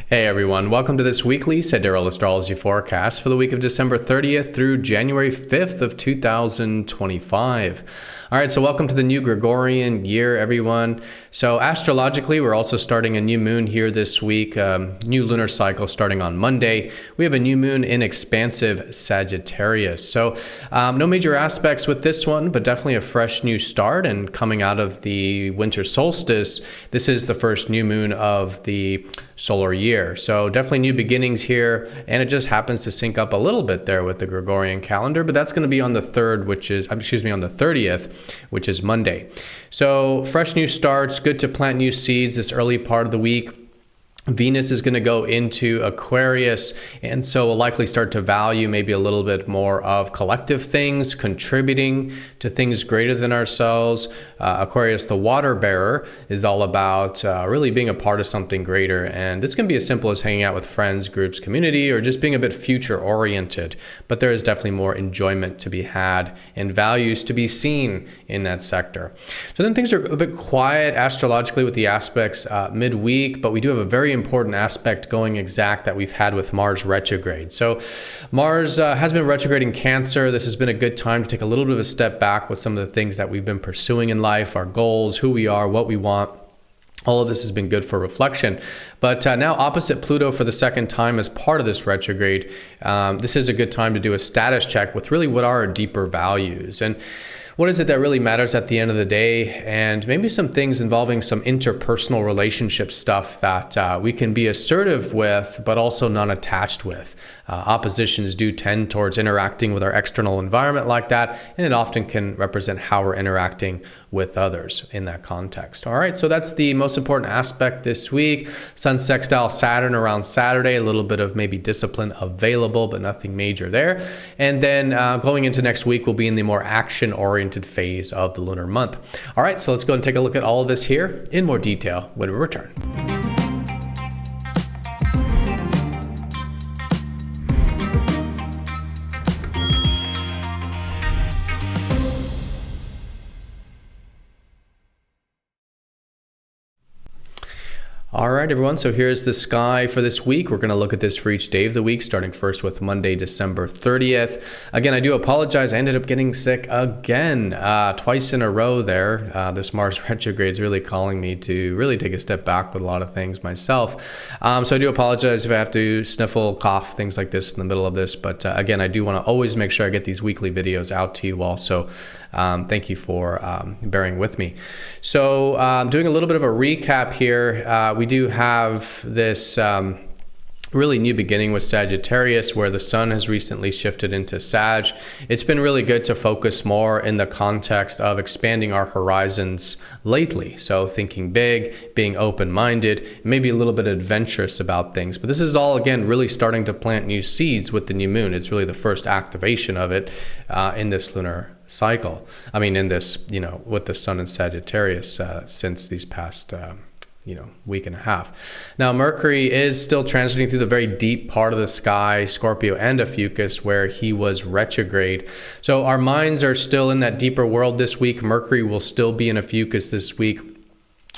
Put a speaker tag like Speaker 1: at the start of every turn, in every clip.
Speaker 1: Hey everyone, welcome to this weekly Sidereal Astrology forecast for the week of December 30th through January 5th of 2025. All right, so welcome to the new Gregorian year, everyone. So astrologically, we're also starting a new moon here this week, new lunar cycle starting on Monday. We have a new moon in expansive Sagittarius. So no major aspects with this one, but definitely a fresh new start. And coming out of the winter solstice, this is the first new moon of the solar year. So definitely new beginnings here, and it just happens to sync up a little bit there with the Gregorian calendar, but that's going to be on the 3rd, on the 30th, which is Monday. So fresh new starts, good to plant new seeds this early part of the week. Venus is going to go into Aquarius, and so we'll likely start to value maybe a little bit more of collective things, contributing to things greater than ourselves. Aquarius, the water bearer, is all about really being a part of something greater, and this can be as simple as hanging out with friends, groups, community, or just being a bit future oriented, but there is definitely more enjoyment to be had and values to be seen in that sector. So then things are a bit quiet astrologically with the aspects midweek, but we do have a very important aspect going exact that we've had with Mars retrograde. So Mars has been retrograde in Cancer. This has been a good time to take a little bit of a step back with some of the things that we've been pursuing in life, our goals, who we are, what we want. All of this has been good for reflection. But now opposite Pluto for the second time as part of this retrograde, this is a good time to do a status check with really what are our deeper values. And what is it that really matters at the end of the day? And maybe some things involving some interpersonal relationship stuff that we can be assertive with, but also non-attached with. Oppositions do tend towards interacting with our external environment like that, and it often can represent how we're interacting with others in that context. All right, so that's the most important aspect this week. Sun sextile Saturn around Saturday, a little bit of maybe discipline available, but nothing major there. And then going into next week, we'll be in the more action-oriented phase of the lunar month. All right, so let's go and take a look at all of this here in more detail when we return. All right, everyone, so here's the sky for this week. We're going to look at this for each day of the week, starting first with Monday, December 30th. Again, I do apologize. I ended up getting sick again, twice in a row there. This Mars retrograde is really calling me to really take a step back with a lot of things myself. So I do apologize if I have to sniffle, cough, things like this in the middle of this. But again, I do want to always make sure I get these weekly videos out to you all. So thank you for bearing with me. So doing a little bit of a recap here, we do have this really new beginning with Sagittarius, where the sun has recently shifted into Sag. It's been really good to focus more in the context of expanding our horizons lately. So thinking big, being open-minded, maybe a little bit adventurous about things. But this is all, again, really starting to plant new seeds with the new moon. It's really the first activation of it in this lunar cycle. I mean, in this, with the sun in Sagittarius since these past week and a half. Now, Mercury is still transiting through the very deep part of the sky, Scorpio and Ophiuchus, where he was retrograde. So our minds are still in that deeper world this week. Mercury will still be in Ophiuchus this week.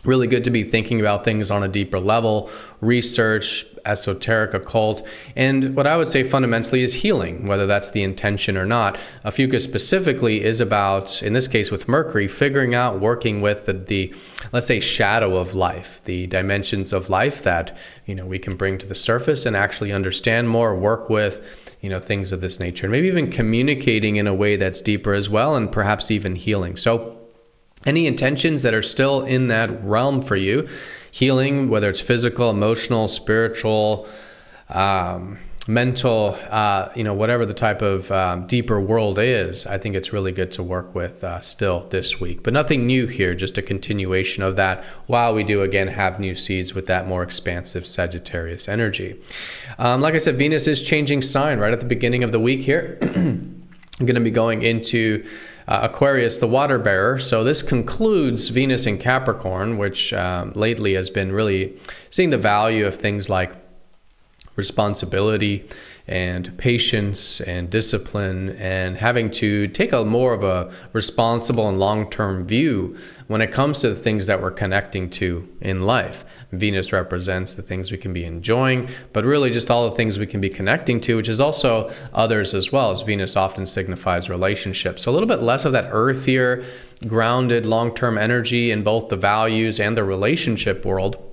Speaker 1: Really good to be thinking about things on a deeper level, research, esoteric, occult, and what I would say fundamentally is healing, whether that's the intention or not. Ophiuchus specifically is about, in this case with Mercury, figuring out, working with the let's say, shadow of life, the dimensions of life that, we can bring to the surface and actually understand more, work with, things of this nature, and maybe even communicating in a way that's deeper as well, and perhaps even healing. So any intentions that are still in that realm for you, healing, whether it's physical, emotional, spiritual, mental, whatever the type of deeper world is, I think it's really good to work with still this week. But nothing new here, just a continuation of that, while we do, again, have new seeds with that more expansive Sagittarius energy. Like I said, Venus is changing sign right at the beginning of the week here. I'm going to be going into Aquarius, the water bearer. So this concludes Venus in Capricorn, which lately has been really seeing the value of things like responsibility and patience and discipline, and having to take a more of a responsible and long-term view when it comes to the things that we're connecting to in life. Venus represents the things we can be enjoying, but really just all the things we can be connecting to, which is also others as well, as Venus often signifies relationships. So a little bit less of that earthier, grounded, long-term energy in both the values and the relationship world.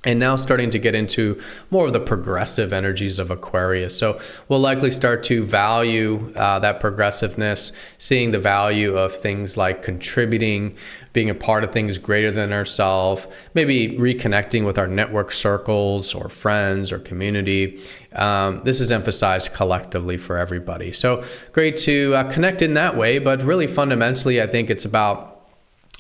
Speaker 1: And now starting to get into more of the progressive energies of Aquarius. So we'll likely start to value that progressiveness, seeing the value of things like contributing, being a part of things greater than ourselves, maybe reconnecting with our network circles or friends or community. This is emphasized collectively for everybody. So great to connect in that way, but really fundamentally, I think it's about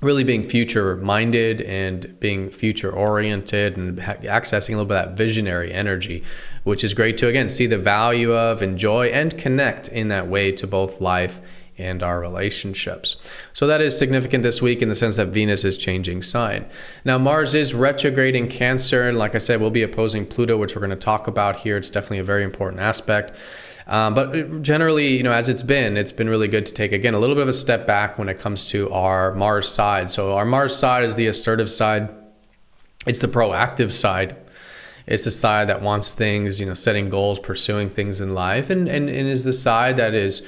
Speaker 1: really being future-minded and being future-oriented and accessing a little bit of that visionary energy, which is great to, again, see the value of, enjoy, and connect in that way to both life and our relationships. So that is significant this week in the sense that Venus is changing sign. Now, Mars is retrograde in Cancer, and like I said, we'll be opposing Pluto, which we're going to talk about here. It's definitely a very important aspect. But generally, as it's been really good to take, again, a little bit of a step back when it comes to our Mars side. So our Mars side is the assertive side. It's the proactive side. It's the side that wants things, setting goals, pursuing things in life, and is the side that is,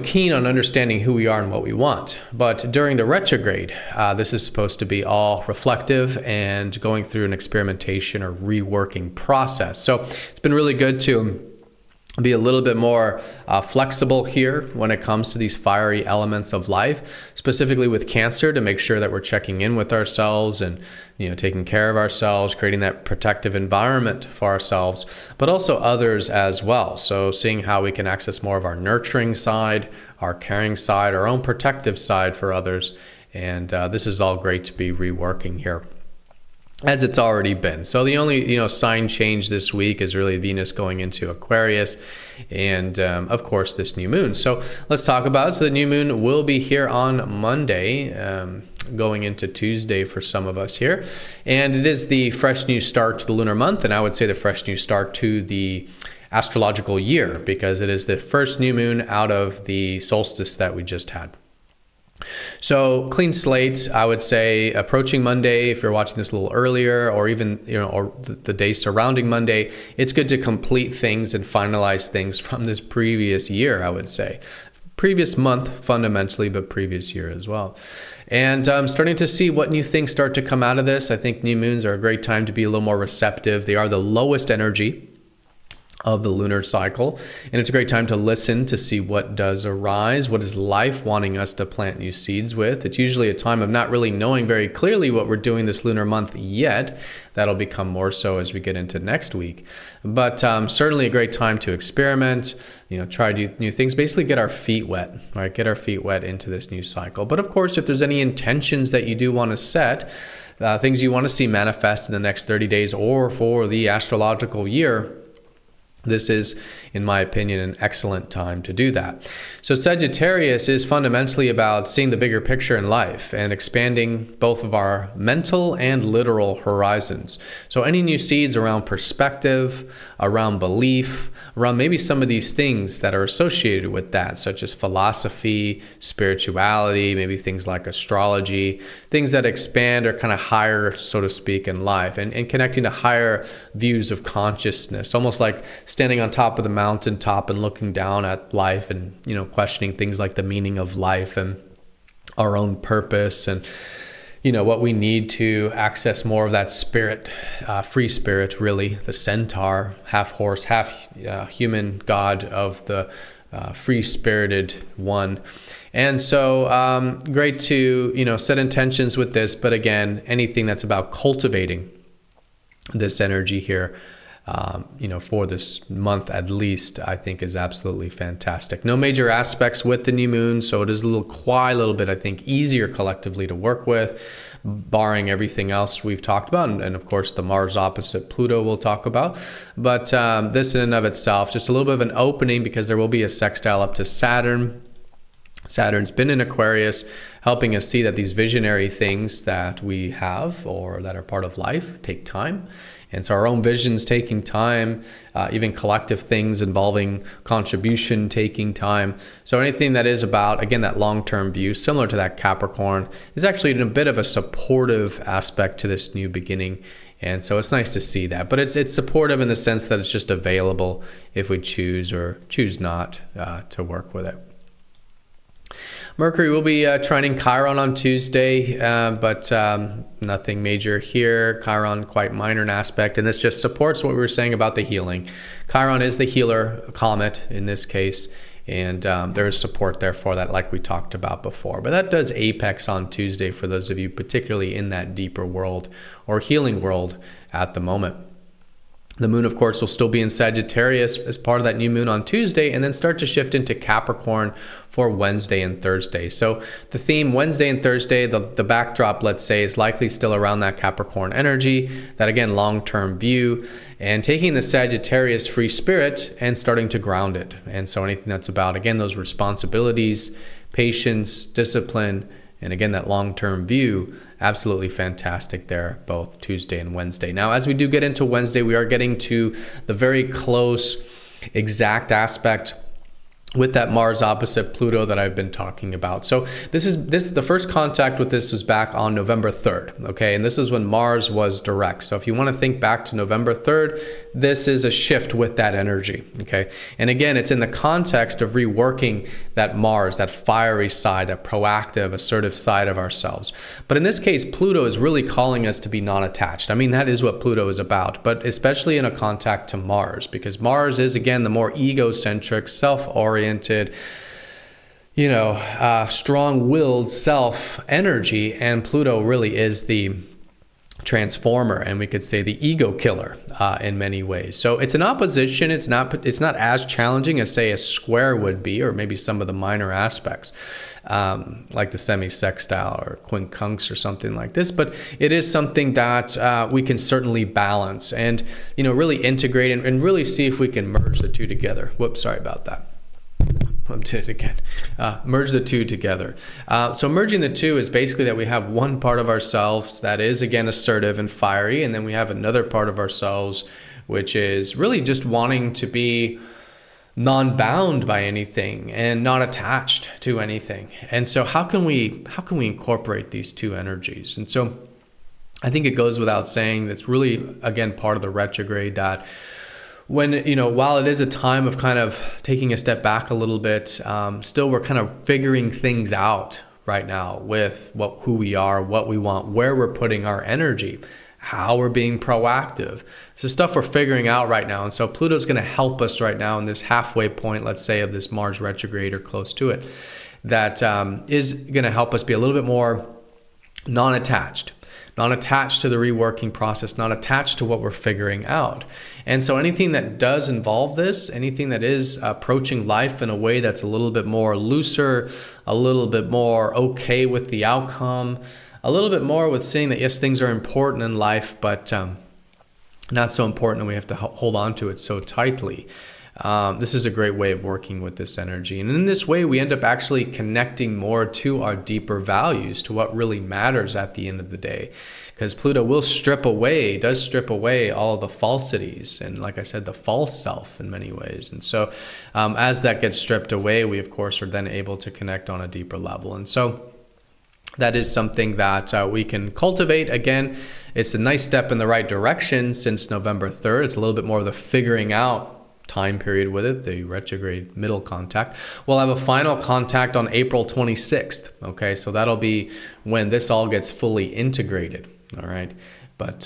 Speaker 1: keen on understanding who we are and what we want. But during the retrograde, this is supposed to be all reflective and going through an experimentation or reworking process. So it's been really good to be a little bit more flexible here when it comes to these fiery elements of life, specifically with Cancer, to make sure that we're checking in with ourselves and taking care of ourselves, creating that protective environment for ourselves, but also others as well. So seeing how we can access more of our nurturing side, our caring side, our own protective side for others. And this is all great to be reworking here, as it's already been. So the only sign change this week is really Venus going into Aquarius, and of course this new moon. So let's talk about it. So the new moon will be here on Monday, going into Tuesday for some of us here, and it is the fresh new start to the lunar month, and I would say the fresh new start to the astrological year, because it is the first new moon out of the solstice that we just had. So clean slate, I would say, approaching Monday. If you're watching this a little earlier, or even or the day surrounding Monday, it's good to complete things and finalize things from this previous year. I would say previous month fundamentally, but previous year as well. And I'm starting to see what new things start to come out of this. I think new moons are a great time to be a little more receptive. They are the lowest energy of the lunar cycle, and it's a great time to listen to see what does arise. What is life wanting us to plant new seeds with? It's usually a time of not really knowing very clearly what we're doing this lunar month yet. That'll become more so as we get into next week, but certainly a great time to experiment, try new things, basically get our feet wet, right? Get our feet wet into this new cycle. But of course, if there's any intentions that you do want to set, things you want to see manifest in the next 30 days or for the astrological year, this is, in my opinion, an excellent time to do that. So Sagittarius is fundamentally about seeing the bigger picture in life and expanding both of our mental and literal horizons. So any new seeds around perspective, around belief, around maybe some of these things that are associated with that, such as philosophy, spirituality, maybe things like astrology, things that expand or kind of higher, so to speak, in life, and connecting to higher views of consciousness, almost like standing on top of the mountaintop and looking down at life and, questioning things like the meaning of life and our own purpose and, what we need to access more of that spirit, free spirit, really, the centaur, half horse, half human god of the free-spirited one. And so great to, set intentions with this, but again, anything that's about cultivating this energy here, for this month at least, I think is absolutely fantastic. No major aspects with the new moon, so it is a little bit, I think, easier collectively to work with, barring everything else we've talked about, and of course the Mars opposite Pluto we'll talk about. But this in and of itself, just a little bit of an opening, because there will be a sextile up to Saturn Saturn's been in Aquarius, helping us see that these visionary things that we have or that are part of life take time. And so our own visions taking time, even collective things involving contribution taking time. So anything that is about, again, that long-term view, similar to that Capricorn, is actually in a bit of a supportive aspect to this new beginning. And so it's nice to see that. But it's supportive in the sense that it's just available if we choose or choose not to work with it. Mercury will be trining Chiron on Tuesday, but nothing major here. Chiron, quite minor in aspect, and this just supports what we were saying about the healing. Chiron is the healer comet in this case, and there is support there for that, like we talked about before. But that does apex on Tuesday for those of you particularly in that deeper world or healing world at the moment. The moon, of course, will still be in Sagittarius as part of that new moon on Tuesday, and then start to shift into Capricorn for Wednesday and Thursday. So the theme Wednesday and Thursday, the backdrop, let's say, is likely still around that Capricorn energy, that, again, long-term view, and taking the Sagittarius free spirit and starting to ground it. And so anything that's about, again, those responsibilities, patience, discipline, and again, that long-term view, absolutely fantastic there, both Tuesday and Wednesday. Now, as we do get into Wednesday, we are getting to the very close exact aspect with that Mars opposite Pluto that I've been talking about. So the first contact with this was back on November 3rd, okay? And this is when Mars was direct. So if you want to think back to November 3rd, this is a shift with that energy, okay? And again, it's in the context of reworking that Mars, that fiery side, that proactive, assertive side of ourselves. But in this case, Pluto is really calling us to be non-attached. I mean, that is what Pluto is about, but especially in a contact to Mars, because Mars is, again, the more egocentric, self-oriented, strong-willed self energy, and Pluto really is the transformer, and we could say the ego killer in many ways. So it's an opposition. It's not as challenging as, say, a square would be, or maybe some of the minor aspects, like the semi-sextile or quincunx or something like this. But it is something that we can certainly balance and really integrate and really see if we can merge the two together. Whoops, sorry about that. I did it again. Merge the two together. So merging the two is basically that we have one part of ourselves that is, again, assertive and fiery, and then we have another part of ourselves which is really just wanting to be non-bound by anything and not attached to anything. And so how can we incorporate these two energies? And so I think it goes without saying that's really, again, part of the retrograde, that when, while it is a time of kind of taking a step back a little bit, still we're kind of figuring things out right now with who we are, what we want, where we're putting our energy, how we're being proactive. This is stuff we're figuring out right now. And so Pluto's going to help us right now in this halfway point, let's say, of this Mars retrograde or close to it, that is going to help us be a little bit more non-attached to the reworking process, not attached to what we're figuring out. And so anything that does involve this, anything that is approaching life in a way that's a little bit more looser, a little bit more okay with the outcome, a little bit more with seeing that, yes, things are important in life, but not so important and we have to hold on to it so tightly. This is a great way of working with this energy. And in this way, we end up actually connecting more to our deeper values, to what really matters at the end of the day. Because Pluto does strip away all the falsities and, like I said, the false self in many ways. And so as that gets stripped away, we, of course, are then able to connect on a deeper level. And so that is something that we can cultivate. Again, it's a nice step in the right direction since November 3rd. It's a little bit more of the figuring out time period with it, the retrograde middle contact. We'll have a final contact on April 26th. Okay, so that'll be when this all gets fully integrated. All right. But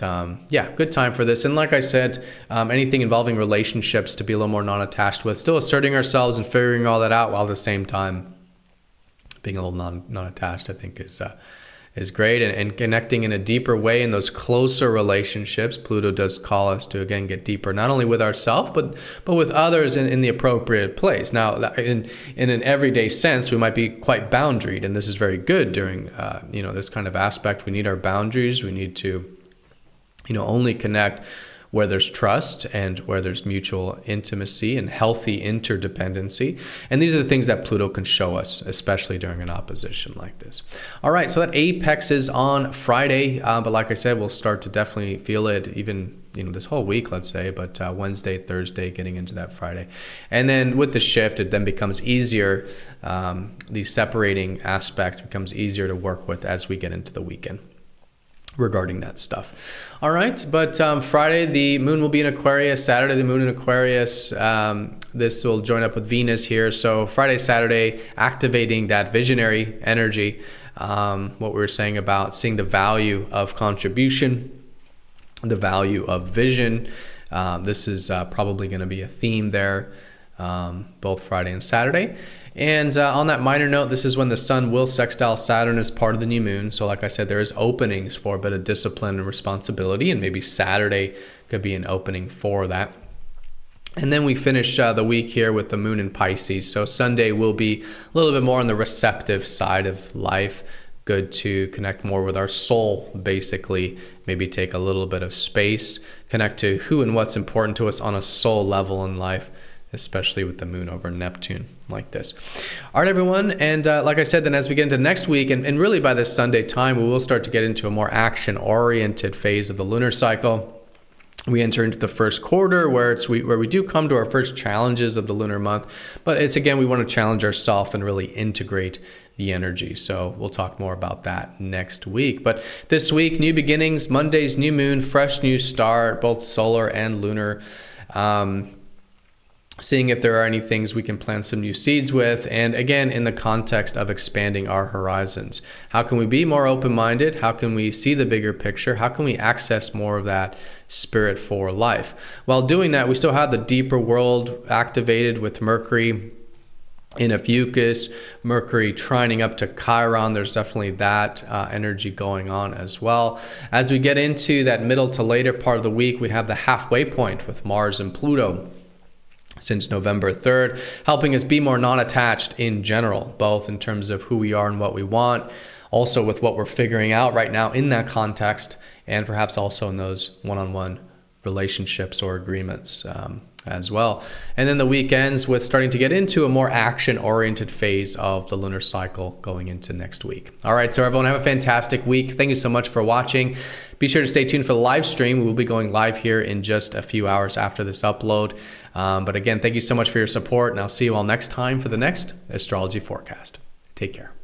Speaker 1: good time for this. And like I said, anything involving relationships to be a little more non-attached with, still asserting ourselves and figuring all that out while at the same time being a little non-attached, I think is great. And connecting in a deeper way in those closer relationships. Pluto does call us to, again, get deeper, not only with ourselves, but with others in the appropriate place. Now, in an everyday sense, we might be quite boundaried, and this is very good during, this kind of aspect. We need our boundaries. We need to, only connect where there's trust and where there's mutual intimacy and healthy interdependency. And these are the things that Pluto can show us, especially during an opposition like this. All right, so that apex is on Friday, but like I said, we'll start to definitely feel it even this whole week, let's say, but Wednesday, Thursday, getting into that Friday. And then with the shift, it then becomes easier. The separating aspect becomes easier to work with as we get into the weekend regarding that stuff. All right, but Friday, the moon will be in Aquarius. Saturday, the moon in Aquarius. This will join up with Venus here. So Friday, Saturday, activating that visionary energy. What we were saying about seeing the value of contribution, the value of vision. This is probably going to be a theme there, both Friday and Saturday. And on that minor note, this is when the sun will sextile Saturn as part of the new moon. So like I said, there is openings for a bit of discipline and responsibility, and maybe Saturday could be an opening for that. And then we finish the week here with the moon in Pisces. So Sunday will be a little bit more on the receptive side of life. Good to connect more with our soul, basically. Maybe take a little bit of space, connect to who and what's important to us on a soul level in life, especially with the moon over Neptune like this. All right, everyone. And like I said, then as we get into next week, and really by this Sunday time, we will start to get into a more action-oriented phase of the lunar cycle. We enter into the first quarter where we do come to our first challenges of the lunar month. But it's, again, we want to challenge ourselves and really integrate the energy. So we'll talk more about that next week. But this week, new beginnings, Monday's new moon, fresh new start, both solar and lunar. Seeing if there are any things we can plant some new seeds with. And again, in the context of expanding our horizons. How can we be more open-minded? How can we see the bigger picture? How can we access more of that spirit for life? While doing that, we still have the deeper world activated with Mercury in Ophiuchus, Mercury trining up to Chiron. There's definitely that energy going on as well. As we get into that middle to later part of the week, we have the halfway point with Mars and Pluto since November 3rd, helping us be more non-attached in general, both in terms of who we are and what we want, also with what we're figuring out right now in that context, and perhaps also in those one-on-one relationships or agreements as well. And then the weekends with starting to get into a more action-oriented phase of the lunar cycle going into next week. All right, so everyone have a fantastic week. Thank you so much for watching. Be sure to stay tuned for the live stream. We will be going live here in just a few hours after this upload. But again, thank you so much for your support, and I'll see you all next time for the next astrology forecast. Take care.